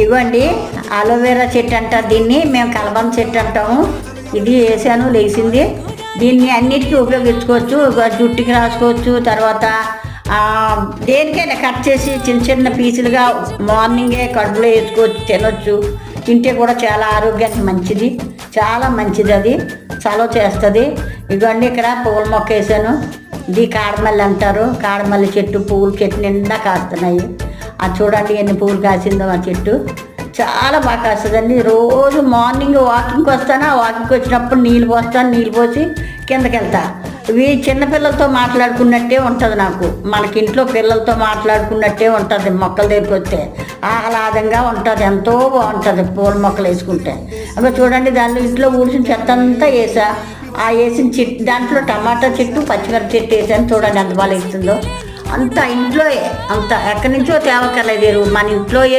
ఇవ్వండి అలోవెరా చెట్టు అంటారు దీన్ని, మేము కలబంద చెట్టు అంటాము. ఇది వేసాను లేచింది. దీన్ని అన్నిటికీ ఉపయోగించుకోవచ్చు. జుట్టుకి రాసుకోవచ్చు. తర్వాత దేనికైనా కట్ చేసి చిన్న చిన్న పీసులుగా మార్నింగే కడుపులో వేసుకోవచ్చు, తినొచ్చు. తింటే కూడా చాలా ఆరోగ్యానికి మంచిది, చాలా మంచిది. అది చలవ చేస్తుంది. ఇదిగోండి ఇక్కడ పూల మొక్క వేసాను. ఇది కాడమల్లి అంటారు. కాడమల్లి చెట్టు, పువ్వుల చెట్టు నిండా కాస్తున్నాయి. అది చూడండి ఎన్ని పువ్వులు కాసిందో ఆ చెట్టు. చాలా బాగా కాస్తుందండి. రోజు మార్నింగ్ వాకింగ్కి వస్తాను. ఆ వాకింగ్కి వచ్చినప్పుడు నీళ్ళు పోస్తాను. నీళ్ళు పోసి కిందకి వెళ్తా. ఇవి చిన్నపిల్లలతో మాట్లాడుకున్నట్టే ఉంటుంది నాకు. మనకి ఇంట్లో పిల్లలతో మాట్లాడుకున్నట్టే ఉంటుంది. మొక్కల దగ్గరికి వస్తే ఆహ్లాదంగా ఉంటుంది. ఎంతో బాగుంటుంది పూల మొక్కలు వేసుకుంటే. అవి చూడండి దానిలో ఇంట్లో ఊడ్చిన చెత్త అంతా వేసా. ఆ వేసిన చెట్టు దాంట్లో టమాటా చెట్టు, పచ్చిమిరప చెట్టు వేసాను. చూడండి ఎంత బాగా వేస్తుందో. అంత ఇంట్లో అంత ఎక్కడి నుంచో తేవక్కర్లేదు. మన ఇంట్లో